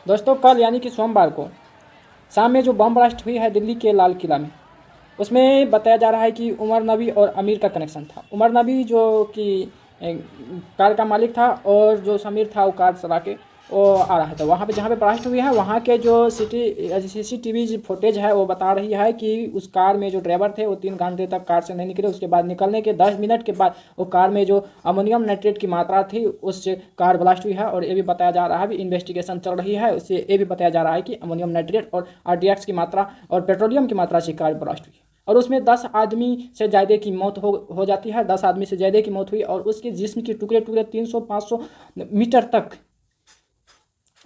दोस्तों कल यानी कि सोमवार को शाम में जो बम ब्लास्ट हुई है दिल्ली के लाल किला में, उसमें बताया जा रहा है कि उमर नबी और आमिर का कनेक्शन था। उमर नबी जो कि कार का मालिक था और जो समीर था वो कार चला के वो आ रहा था वहाँ पे जहाँ पे ब्लास्ट हुई है। वहाँ के जो सीसीटीवी फुटेज है वो बता रही है कि उस कार में जो ड्राइवर थे वो 3 घंटे तक कार से नहीं निकले। उसके बाद निकलने के 10 मिनट के बाद वो कार में जो अमोनियम नाइट्रेट की मात्रा थी उससे कार ब्लास्ट हुई है। और ये भी बताया जा रहा है, भी इन्वेस्टिगेशन चल रही है, उससे ये भी बताया जा रहा है कि अमोनियम नाइट्रेट और आरडीएक्स की मात्रा और पेट्रोलियम की मात्रा से कार ब्लास्ट हुई है। और उसमें 10 आदमी से ज़्यादा की मौत हो जाती है। 10 आदमी से ज़्यादा की मौत हुई और उसके जिस्म के टुकड़े टुकड़े 300-500 मीटर तक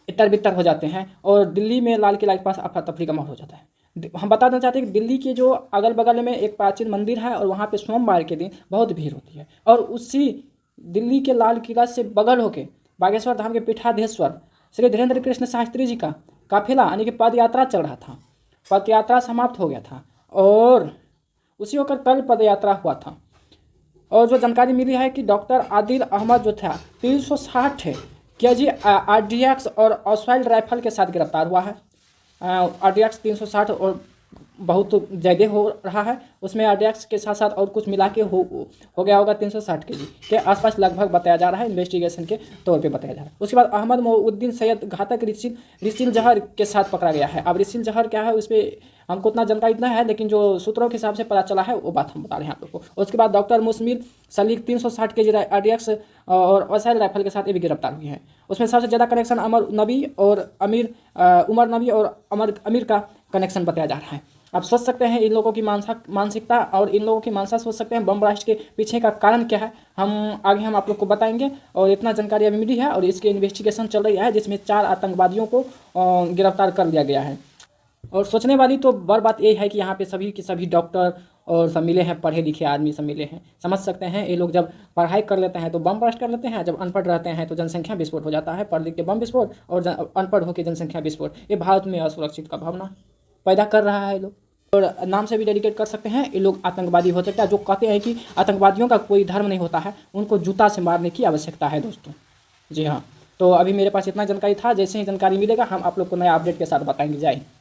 इतर बितर हो जाते हैं। और दिल्ली में लाल किला के पास अफरा तफरी का माहौल हो जाता है। हम बताना चाहते हैं कि दिल्ली के जो अगल बगल में एक प्राचीन मंदिर है और वहाँ पे सोमवार के दिन बहुत भीड़ होती है। और उसी दिल्ली के लाल किला से बगल होके बागेश्वर धाम के पीठाधीश्वर श्री धीरेन्द्र कृष्ण शास्त्री जी का काफिला यानी कि पद यात्रा चल रहा था। पद यात्रा समाप्त हो गया था और उसी होकर कल पद यात्रा हुआ था। और जो जानकारी मिली है कि डॉक्टर आदिल अहमद जो था 360 kg आरडीएक्स और असॉल्ट राइफल के साथ गिरफ्तार हुआ है। आरडीएक्स 360 और बहुत ज़्यादा हो रहा है, उसमें आरडीएक्स के साथ साथ और कुछ मिला के हो गया होगा 360 kg के आसपास लगभग बताया जा रहा है, इन्वेस्टिगेशन के तौर पे बताया जा रहा है। उसके बाद अहमद मोउद्दीन सैयद घातक रिसिल जहर के साथ पकड़ा गया है। अब रिसिल जहर क्या है उस पर हमको उतना जानकारी नहीं है, लेकिन जो सूत्रों के हिसाब से पता चला है वो बात हम बता रहे हैं आप लोग को। उसके बाद डॉक्टर मुसमिर सलीक 360 kg आरडीएक्स और असैल राइफल के साथ ये भी गिरफ्तार हुई है। उसमें सबसे ज़्यादा कनेक्शन उमर नबी और अमीर का कनेक्शन बताया जा रहा है। आप सोच सकते हैं इन लोगों की मानसिकता और इन लोगों की मानसा सोच सकते हैं बम ब्लास्ट के पीछे का कारण क्या है। हम आप लोग को बताएंगे। और इतना जानकारी अभी मिली है और इसकी इन्वेस्टिगेशन चल रही है, जिसमें 4 आतंकवादियों को गिरफ्तार कर लिया गया है। और सोचने वाली तो बड़ बात ये है कि यहाँ पे सभी के सभी डॉक्टर और सब मिले हैं, पढ़े लिखे आदमी सब मिले हैं। समझ सकते हैं ये लोग जब पढ़ाई कर लेते हैं तो बम ब्लास्ट कर लेते हैं, जब अनपढ़ रहते हैं तो जनसंख्या विस्फोट हो जाता है। पढ़ लिख के बम विस्फोट और अनपढ़ होकर जनसंख्या विस्फोट, ये भारत में असुरक्षित का भावना पैदा कर रहा है ये लोग। और नाम से भी डेडिकेट कर सकते हैं ये लोग आतंकवादी हो सकता है। जो कहते हैं कि आतंकवादियों का कोई धर्म नहीं होता है, उनको जूता से मारने की आवश्यकता है दोस्तों। जी हाँ, तो अभी मेरे पास इतना जानकारी था। जैसे ही जानकारी मिलेगा हम आप लोग को नया अपडेट के साथ बताएंगे। जय हिंद।